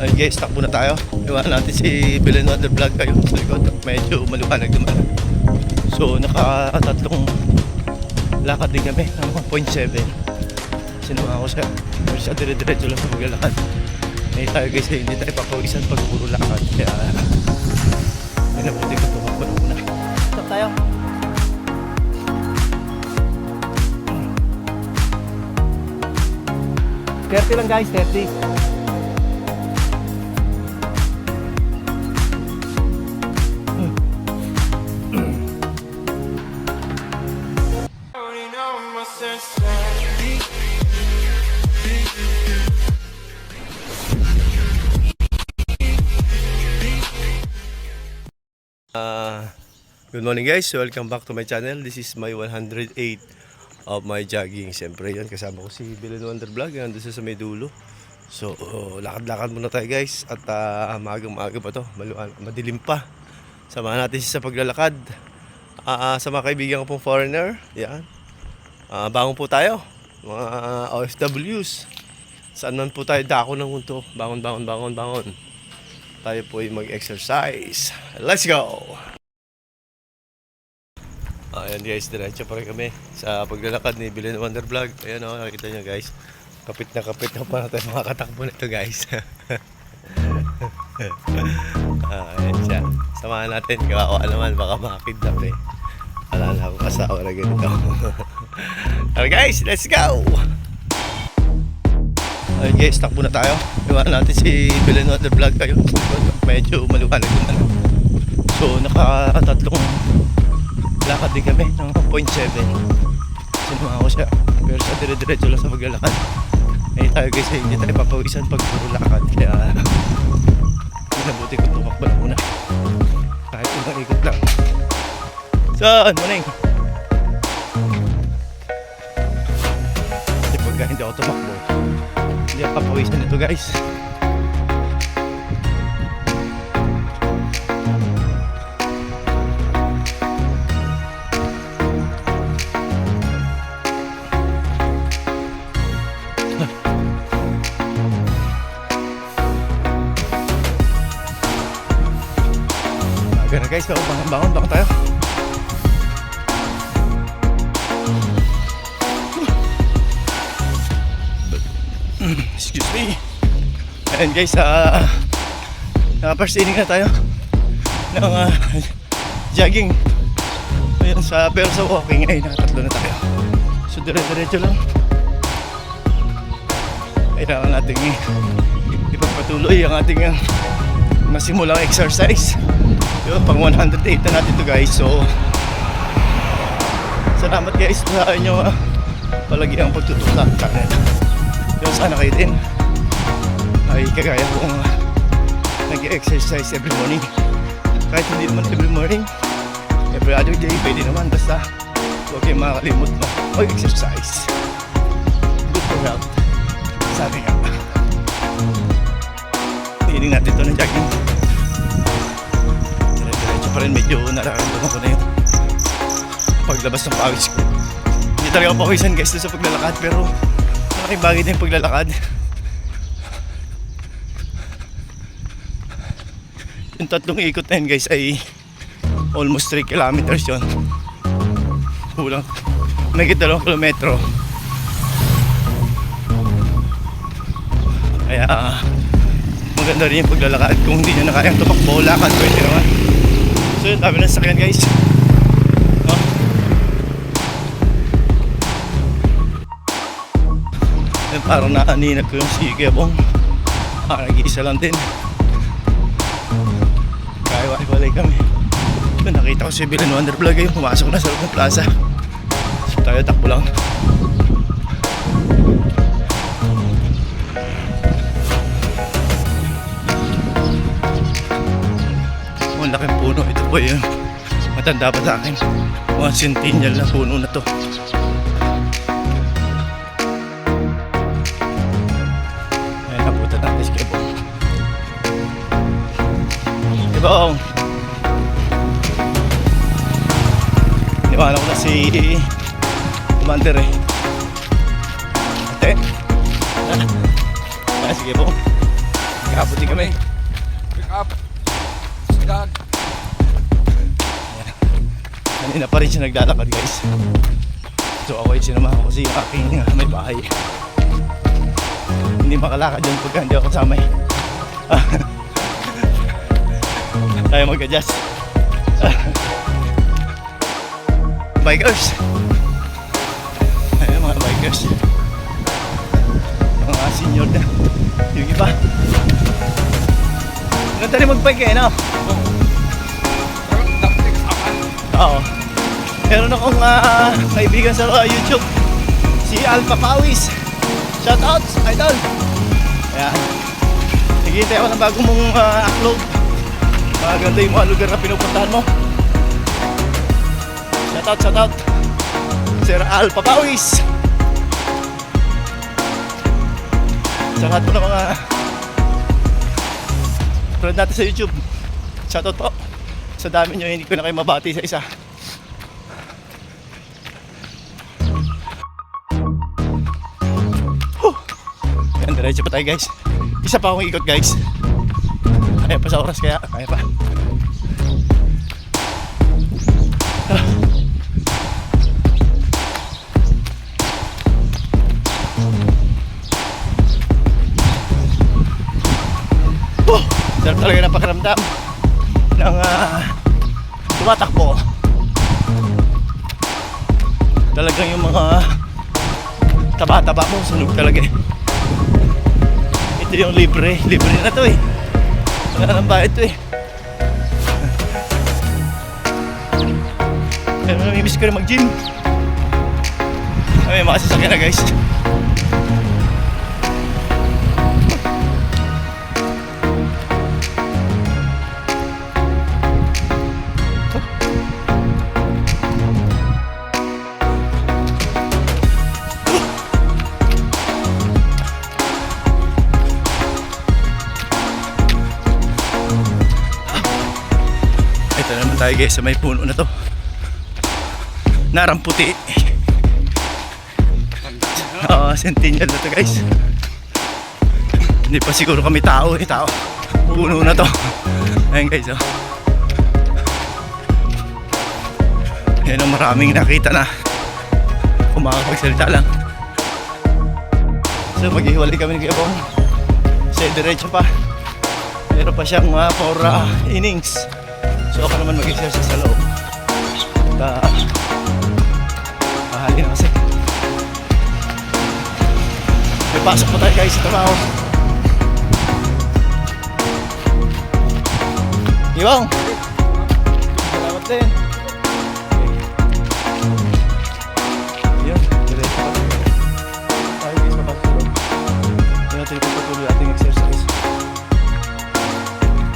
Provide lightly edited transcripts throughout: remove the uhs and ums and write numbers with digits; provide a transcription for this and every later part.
Ayun guys, takbo na tayo. Iwan natin si Villanueva Vlog kayo sa likod. Medyo maliwanag naman. So nakatatlong lakad din kami ng 1.7. Sinuha ko siya. Pero siya dire-diretso lang sa maglalakad. Eh tayo guys, hindi tayo papawisan pag puro lakad. Kaya pinabuti ko tumakbo na muna. Stop tayo. $30 lang guys, 30. Good morning guys, welcome back to my channel. This is my 108 of my jogging. Siyempre yun, kasama ko si Villanueva Vlog. Nandun sa may dulo. So lakad-lakad muna tayo guys. At maaga pa to, madilim pa. Samahan natin siya sa paglalakad. Sa mga kaibigan ko pong foreigner. Yan, bangon po tayo, mga OFWs. Saan man po tayo dako ng mundo, bangon. Tayo po ay mag-exercise. Let's go! Ayan guys, diretso pa rin kami sa paglalakad ni Villanueva Vlog. Ayan o, nakikita nyo guys, kapit na pa natin makakatakbo nito guys. Ayan siya, samahan natin, kawawa naman, baka makakidnap eh. Wala na akong kasawa na ganito. Alright guys, let's go! Ayan guys, takbo na tayo. Iwan natin si Villanueva Vlog kayo. Medyo maliwanag naman. So nakatatlong lakad din kami ng 1.7. Sinuha ko siya. Pero siya dire-diretso lang sa maglalakad. Eh tayo guys, hindi tayo papawisan pag puro lakad. Kaya pinabuti ko tumakbo na muna. Kahit unang ikot lang. Saan? Maning? Kasi pagka hindi ako tumakbo, hindi ako papawisan ito guys. Gana guys, bangon tayo. Excuse me. Ayan guys, first inning na tayo ng jogging. Ayan, pero sa walking ay nakatatlo na tayo. So dire-diretso lang. Kailangan natin ipagpatuloy ang ating masimulang exercise. Yun, pang 108 na natin to guys. So salamat guys sa inyo palagi ang pagtutok sa channel. Yun, sana kayo din ay kagaya kong nag-exercise every morning. Kahit hindi naman every morning, every other day pwede naman. Basta huwag kayong makakalimot na mag-exercise. Good for health, sabi nga. Hiling natin ito ng jogging. Pa rin, medyo nararamdaman ko na yun paglabas ng pawis ko. Hindi talaga pawisan guys sa paglalakad, pero malaking bagay din yung paglalakad. Yung tatlong ikot na yun guys ay almost 3 kilometers yun. Kulang may 2 kilometro. Kaya maganda rin yung paglalakad. Kung hindi nyo na kayang tumakbo, lakad pwede naman. So yun, dami na sakyan guys. Yun, parang naaninag ko yung sige bong. Nag-iisa lang din. Kaya walay kami. Yun, nakita ko si Villanueva Vlog yun. Pumasok na sa loob ng plaza. So tayo takbo lang. Laking puno, ito po yun, matanda pa sa akin, mga centennial na puno na to. Ayan, napunta natin si Kebong. Kebong, iniwala ko na si Commander eh. Ate, sige po. Kaputi kami. Pick up. Dad. Kanina pa rin siya naglalakad guys. So ako yung sinamahan ko kasi yung aking may bahay. Hindi makalakad yun pagka hindi ako kasama eh. Tayo mag-adjust. Bikers. Ayun mga bikers. Mga senior na. Yung iba. Ganda rin mag-bike eh, no? Pero dapat kasamaan. Oo. Meron akong kaibigan sa YouTube. Si Alpha Pawis. Shoutouts, idol. Ayan. Nagihintay ako ng bago mong upload. Maganda yung mga lugar na pinupuntahan mo. Shoutout. Sir Alpha Pawis. Sa lahat po ng mga friend natin sa YouTube. Shoutout po. Sa dami nyo, hindi ko na kayo mabati sa isa. Yan, diretso pa tayo guys. Isa pa akong ikot guys. Kaya pa sa oras kaya kaya pa. Sarap talaga ng pakiramdam ng tumatakbo. Talagang yung mga taba-taba mo sunog talaga eh. Ito yung libre na to eh. Wala nang bayad to eh. Pero namimiss ko rin mag-gym. May mga sasakyan na guys. Ito naman tayo guys sa may puno na to. Naramputi. Oo, Centennial na to guys. Hindi pa siguro kami tao eh, tao. Puno na to. Ayan guys oh. Ayan ang maraming nakita na kumakapagsalita lang. So maghihiwalay kami ng Gabong. Sa diretso pa. Meron pa siyang for innings. So ako naman mag-exercise sa loob. Mahali na kasi. May pasok po tayo guys sa trabaho. Iwang! Salamat din. Yun, diretso pa. Tayo guys papasok sa loob. Yun natin ipagpatuloy ating exercise.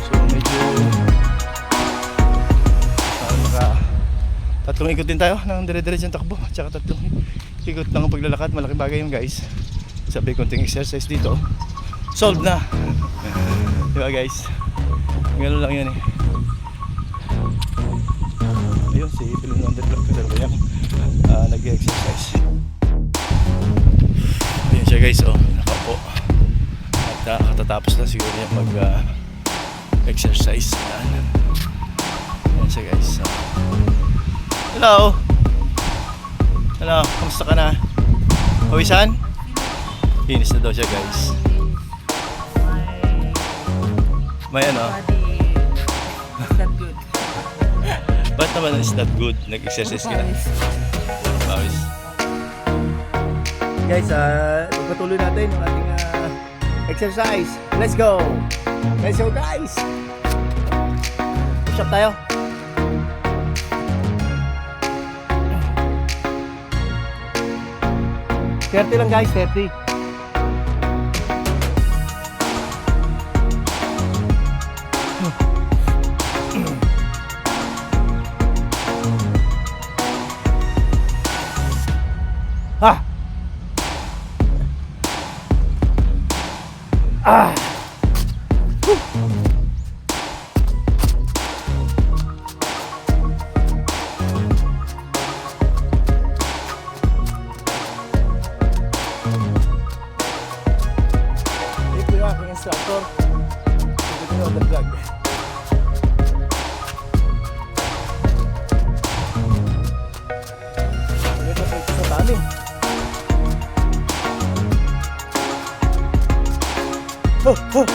So medyo tatlong ikot din tayo ng dire-diretsyong takbo. Tsaka tatlong ikot ng paglalakad. Malaking bagay yun guys. Sabi konting exercise dito. Solved na. Diba guys? Gano'n lang yun eh. Ayun si Bilon Wondervlog kasalukuyan nag-exercise. Ayun siya guys oh. Nakaupo. At katatapos na siguro niya mag-exercise. Ayun siya guys. Hello. Hello, kamusta ka na? Pawisan? Finish na daw siya guys. May ano? Is that good? Ba't naman is that good? Nag-exercise ka na? Pawis. Guys, patuloy natin yung ating exercise. Let's go! Let's go guys! Push up tayo. $30 lang guys, 30. Ah! Ah! Ito yung aking instructor. Another vlog. Ito sa tali. Oh, oh.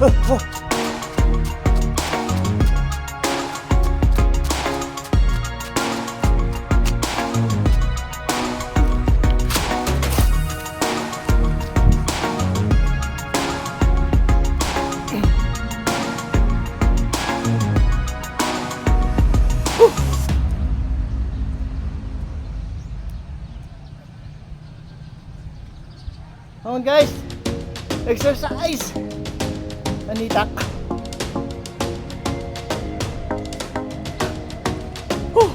Oh, oh. Come on guys, exercise. Anitak. Whew.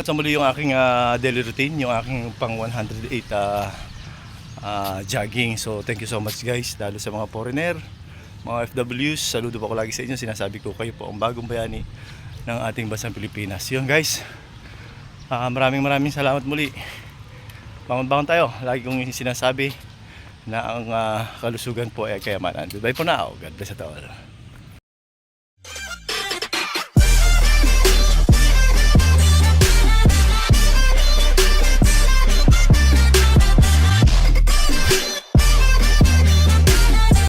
Sa muli yung aking daily routine, yung aking pang 108 jogging. So thank you so much guys, lalo sa mga foreigner, mga FWs. Saludo po ako lagi sa inyo. Sinasabi ko kayo po ang bagong bayani ng ating bansang Pilipinas. Yun guys, maraming salamat muli. Bangon tayo. Lagi kong sinasabi na ang kalusugan po ay kayamanan. Goodbye po now. God bless us all.